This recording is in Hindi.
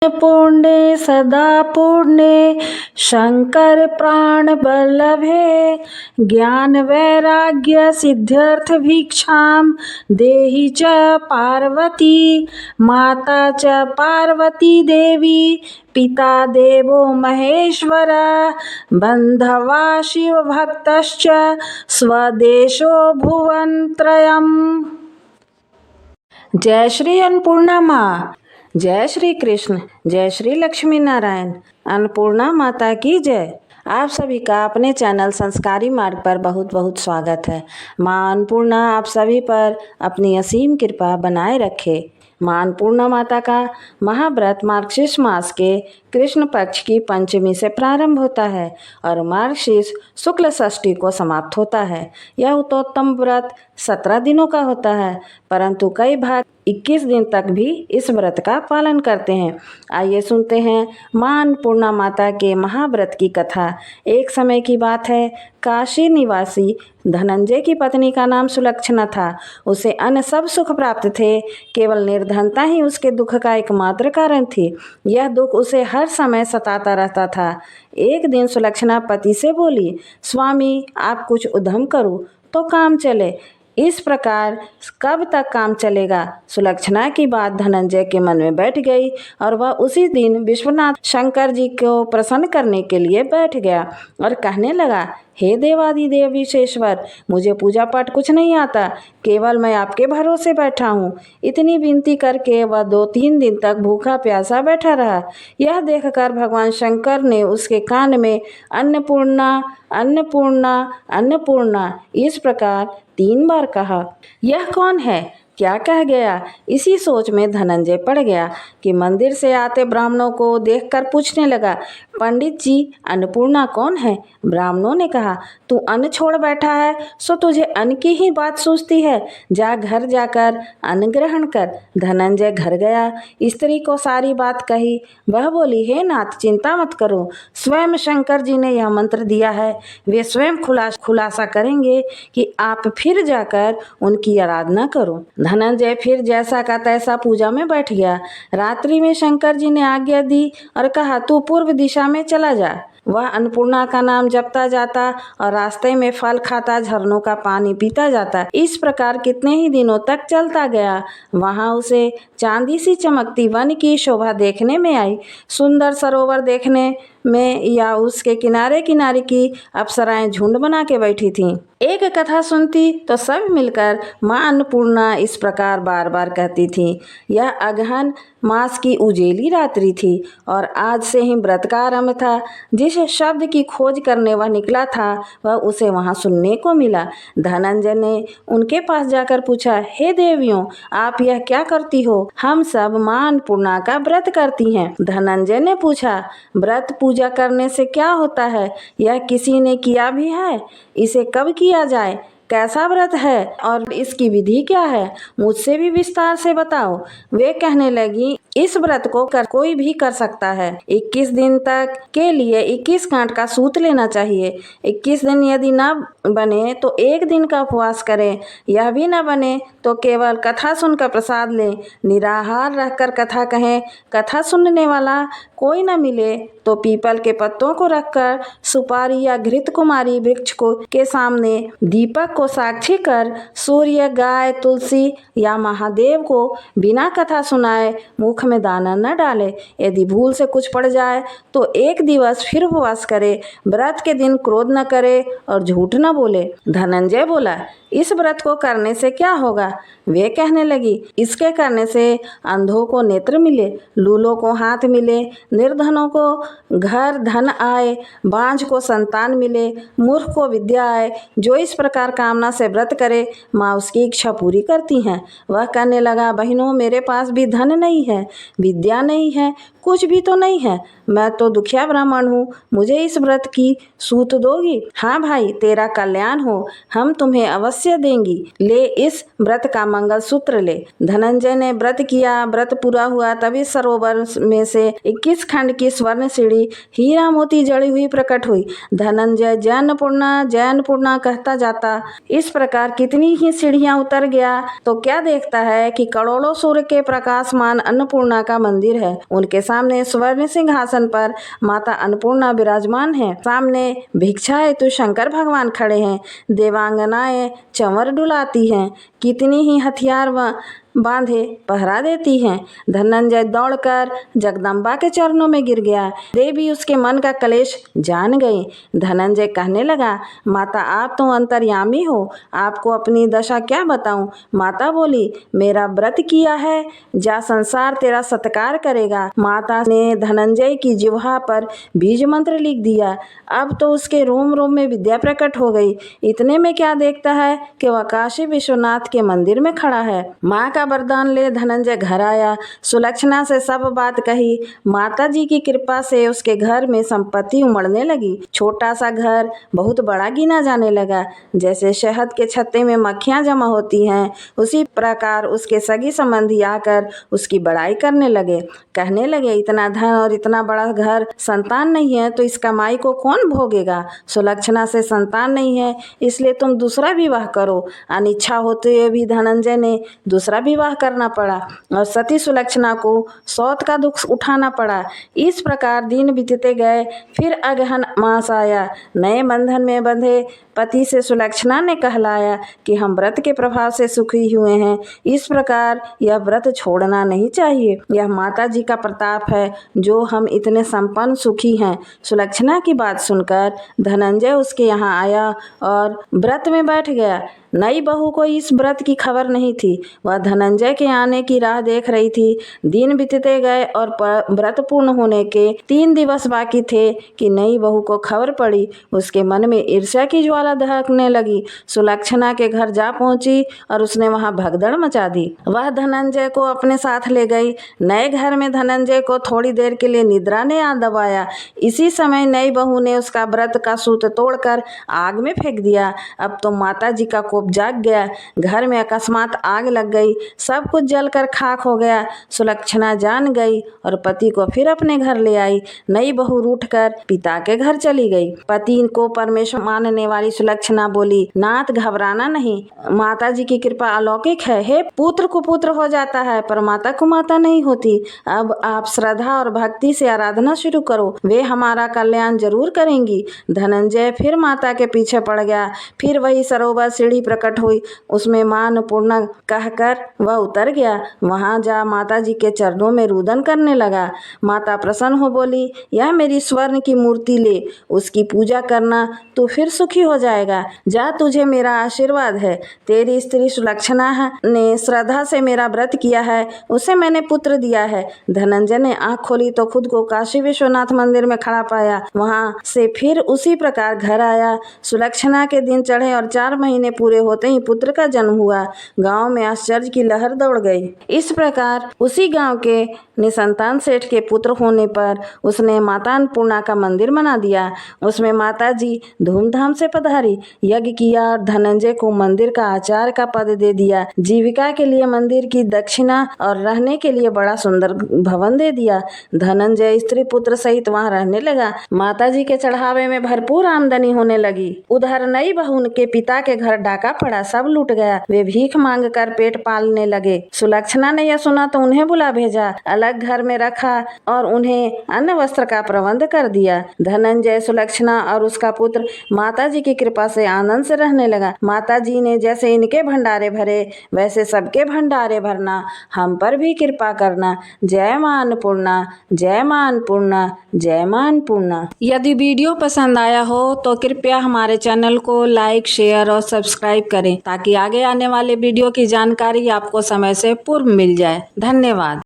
पूर्णे सदा पूर्णे शंकर प्राण बल्लभे ज्ञान वैराग्य सिद्ध्यर्थ भिक्षाम देहि च पार्वती माता च पार्वती देवी पिता देवो महेश्वर बंधवा शिव भक्तश्च स्वदेशो भुवनत्रयम्। जय श्री अन्नपूर्णा माँ, जय श्री कृष्ण, जय श्री लक्ष्मी नारायण। अन्नपूर्णा माता की जय। आप सभी का अपने चैनल संस्कारी मार्ग पर बहुत बहुत स्वागत है। माँ अन्नपूर्णा आप सभी पर अपनी असीम कृपा बनाए रखे। माँ अन्नपूर्णा माता का महाव्रत मार्गशीर्ष मास के कृष्ण पक्ष की पंचमी से प्रारंभ होता है और मार्गशीर्ष शुक्ल षष्ठी को समाप्त होता है। यह उत्तम व्रत 17 दिनों का होता है, परंतु कई भाग 21 दिन तक भी इस व्रत का पालन करते हैं। आइए सुनते हैं माँ अन्नपूर्णा माता के महाव्रत की कथा। एक समय की बात है, काशी निवासी धनंजय की पत्नी का नाम सुलक्षणा था। उसे अन्य सब सुख प्राप्त थे, केवल निर्धनता ही उसके दुख का एकमात्र कारण थी। यह दुख उसे हर समय सताता रहता था। एक दिन सुलक्षणा पति से बोली, स्वामी आप कुछ उद्यम करो तो काम चले। इस प्रकार कब तक काम चलेगा? सुलक्षणा की बात धनंजय के मन में बैठ गई और वह उसी दिन विश्वनाथ शंकर जी को प्रसन्न करने के लिए बैठ गया और कहने लगा, हे देवादिदेव विश्वेश्वर, मुझे पूजा पाठ कुछ नहीं आता, केवल मैं आपके भरोसे बैठा हूँ। इतनी विनती करके वह 2-3 दिन तक भूखा प्यासा बैठा रहा। यह देखकर भगवान शंकर ने उसके कान में अन्नपूर्णा अन्नपूर्णा अन्नपूर्णा इस प्रकार 3 बार कहा। यह कौन है, क्या कह गया? इसी सोच में धनंजय पड़ गया कि मंदिर से आते ब्राह्मणों को देखकर पूछने लगा, पंडित जी अन्नपूर्णा कौन है? ब्राह्मणों ने कहा, तू अन्न छोड़ बैठा है सो तुझे अन्न की ही बात सूझती है, जा घर जाकर अन्न ग्रहण कर। धनंजय घर गया, स्त्री को सारी बात कही। वह बोली, हे नाथ चिंता मत करो, स्वयं शंकर जी ने यह मंत्र दिया है, वे स्वयं खुलासा करेंगे कि आप फिर जाकर उनकी आराधना करो। धनंजय फिर जैसा का तैसा पूजा में बैठ गया। रात्रि में शंकर जी ने आज्ञा दी और कहा, तू पूर्व दिशा में चला जा। वह अन्नपूर्णा का नाम जपता जाता और रास्ते में फल खाता, झरनों का पानी पीता जाता। इस प्रकार कितने ही दिनों तक चलता गया। वहां उसे चांदी सी चमकती वन की शोभा देखने में आई। सुंदर सरोवर देखने में या उसके किनारे किनारे की अप्सराएं झुंड बना के बैठी थीं। एक कथा सुनती तो सब मिलकर माँ अन्नपूर्णा इस प्रकार बार बार कहती थी। यह अगहन मास की उजेली रात्रि थी और आज से ही व्रत का आरंभ था। जिस शब्द की खोज करने वह निकला था वह उसे वहां सुनने को मिला। धनंजय ने उनके पास जाकर पूछा, हे देवियों, आप यह क्या करती हो? हम सब माँ अन्नपूर्णा का व्रत करती हैं। धनंजय ने पूछा, व्रत पूजा करने से क्या होता है? यह किसी ने किया भी है? इसे कब किया जाए? कैसा व्रत है और इसकी विधि क्या है? मुझसे भी विस्तार से बताओ। वे कहने लगी, इस व्रत को कोई भी कर सकता है। 21 दिन तक के लिए 21 गांठ का सूत लेना चाहिए। 21 दिन यदि न बने तो 1 दिन का उपवास करें। यह भी न बने तो केवल कथा सुनकर प्रसाद लें। निराहार रहकर कथा कहें। कथा सुनने वाला कोई न मिले तो पीपल के पत्तों को रखकर सुपारी या घृत कुमारी वृक्ष को के सामने दीपक को साक्षी कर सूर्य, गाय, तुलसी या महादेव को बिना कथा सुनाए मुख में दाना न डाले। यदि भूल से कुछ पड़ जाए तो 1 दिवस फिर उपवास करे। व्रत के दिन क्रोध न करे और झूठ न बोले। धनंजय बोला, इस व्रत को करने से क्या होगा? वे कहने लगी, इसके करने से अंधों को नेत्र मिले, लूलों को हाथ मिले, निर्धनों को घर धन आए, बांझ को संतान मिले, मूर्ख को विद्या आए। जो इस प्रकार कामना से व्रत करे माँ उसकी इच्छा पूरी करती हैं। वह कहने लगा, बहनों मेरे पास भी धन नहीं है, विद्या नहीं है, कुछ भी तो नहीं है। मैं तो दुखिया ब्राह्मण हूँ, मुझे इस व्रत की सूत दोगी? हाँ भाई, तेरा कल्याण हो, हम तुम्हें अवश्य देंगी। ले इस व्रत का मंगलसूत्र ले। धनंजय ने व्रत किया, व्रत पूरा हुआ तभी सरोवर में से 21 खंड की स्वर्ण सीढ़ी हीरा मोती जड़ी हुई प्रकट हुई। धनंजय जैनपूर्णा कहता जाता। इस प्रकार कितनी ही सीढ़ियां उतर गया तो क्या देखता है कि करोड़ों सूर्य के प्रकाशमान अन्नपूर्णा का मंदिर है। उनके सामने स्वर्ण सिंहासन पर माता अन्नपूर्णा विराजमान है। सामने भिक्षा हेतु शंकर भगवान खड़े हैं। देवांगनाएं चंवर डुलाती हैं। कितनी ही हथियार बांधे पहरा देती हैं। धनंजय दौड़कर जगदम्बा के चरणों में गिर गया। देवी उसके मन का क्लेश जान गई। धनंजय कहने लगा, माता आप तो अंतर्यामी हो, आपको अपनी दशा क्या बताऊं। माता बोली, मेरा व्रत किया है, जा संसार तेरा सत्कार करेगा। माता ने धनंजय की जिह्वा पर बीज मंत्र लिख दिया। अब तो उसके रोम रोम में विद्या प्रकट हो गई। इतने में क्या देखता है कि वह काशी विश्वनाथ के मंदिर में खड़ा है। माँ का वरदान ले धनंजय घर आया। सुलक्षणा से सब बात कही। माता जी की कृपा से उसके घर में संपत्ति उमड़ने लगी। छोटा सा घर बहुत बड़ा गिना जाने लगा। जैसे शहद के छत्ते में मक्खियां जमा होती हैं, उसी प्रकार उसके सगी संबंधी आकर उसकी बड़ाई करने लगे। कहने लगे, इतना धन और इतना बड़ा घर, संतान नहीं है तो इस कमाई को कौन भोगेगा। सुलक्षणा से संतान नहीं है इसलिए तुम दूसरा विवाह करो। अनिच्छा होते हुए भी धनंजय ने दूसरा विवाह करना पड़ा और सती सुलक्षणा को सौत का दुख उठाना पड़ा। इस प्रकार दिन बीतते गए। फिर अगहन मास आया। नए बंधन में बंधे पति से सुलक्षणा ने कहलाया कि हम व्रत के प्रभाव से सुखी हुए हैं। इस प्रकार यह व्रत छोड़ना नहीं चाहिए। यह माता जी का प्रताप है जो हम इतने संपन्न सुखी हैं। सुलक्षणा की बात सुनकर धनंजय उसके यहाँ आया और व्रत में बैठ गया। नई बहू को इस व्रत की खबर नहीं थी। वह धनंजय के आने की राह देख रही थी। दिन बीतते गए और व्रत पूर्ण होने के 3 दिवस बाकी थे कि नई बहू को खबर पड़ी। उसके मन में ईर्ष्या की ज्वाला दहकने लगी। सुलक्षणा के घर जा पहुंची और उसने वहां भगदड़ मचा दी। वह धनंजय को अपने साथ ले गई। नए घर में धनंजय को थोड़ी देर के लिए निद्रा ने आ दबाया। इसी समय नई बहू ने उसका व्रत का सूत तोड़कर आग में फेंक दिया। अब तो माता जी का कोप जाग गया। घर में अकस्मात आग लग गई। सब कुछ जलकर खाक हो गया। सुलक्षणा जान गई और पति को फिर अपने घर ले आई। नई बहू रूठकर पिता के घर चली गई। पति को परमेश्वर मानने वाली सुलक्षणा बोली, नाथ घबराना नहीं, माता जी की कृपा अलौकिक है। हे पुत्र को पुत्र हो जाता है पर माता को माता नहीं होती। अब आप श्रद्धा और भक्ति से आराधना शुरू करो, वे हमारा कल्याण जरूर करेंगी। धनंजय फिर माता के पीछे पड़ गया। फिर वही सरोवर सीढ़ी प्रकट हुई। उसमें मां अन्नपूर्णा कहकर वह उतर गया। वहां जा माता जी के चरणों में रुदन करने लगा। माता प्रसन्न हो बोली, यह मेरी स्वर्ण की मूर्ति ले, उसकी पूजा करना, तू फिर सुखी हो जाएगा। जा, तुझे मेरा आशीर्वाद है। तेरी स्त्री सुलक्षणा ने श्रद्धा से मेरा व्रत किया है, उसे मैंने पुत्र दिया है। धनंजय ने आंख खोली तो खुद को काशी विश्वनाथ मंदिर में खड़ा पाया। वहां से फिर उसी प्रकार घर आया। सुलक्षणा के दिन चढ़े और 4 महीने पूरे होते ही पुत्र का जन्म हुआ। गांव में आश्चर्य की लहर दौड़ गई। इस प्रकार उसी गांव के निसंतान सेठ के पुत्र होने पर उसने माता अन्नपूर्णा का मंदिर बना दिया। उसमें माता जी धूमधाम से पधारी, यज्ञ किया और धनंजय को मंदिर का आचार्य का पद दे दिया। जीविका के लिए मंदिर की दक्षिणा और रहने के लिए बड़ा सुंदर भवन दे दिया। धनंजय स्त्री पुत्र सहित वहां रहने लगा। माता जी के चढ़ावे में भरपूर आमदनी होने लगी। उधर नई बहू के पिता के घर डाका पड़ा, सब लूट गया। वे भीख मांग कर पेट पालने लगे। सुलक्षणा ने यह सुना तो उन्हें बुला भेजा, अलग घर में रखा और उन्हें अन्न वस्त्र का प्रबंध कर दिया। धनंजय, सुलक्षणा और उसका पुत्र माता जी की कृपा से आनंद से रहने लगा। माता जी ने जैसे इनके भंडारे भरे वैसे सबके भंडारे भरना, हम पर भी कृपा करना। जय मां अन्नपूर्णा, जय मां अन्नपूर्णा, जय मां अन्नपूर्णा। यदि वीडियो पसंद आया हो तो कृपया हमारे चैनल को लाइक, शेयर और सब्सक्राइब करें ताकि आगे आने वाले वीडियो की जानकारी आपको समय से पूर्व मिल जाए। धन्यवाद।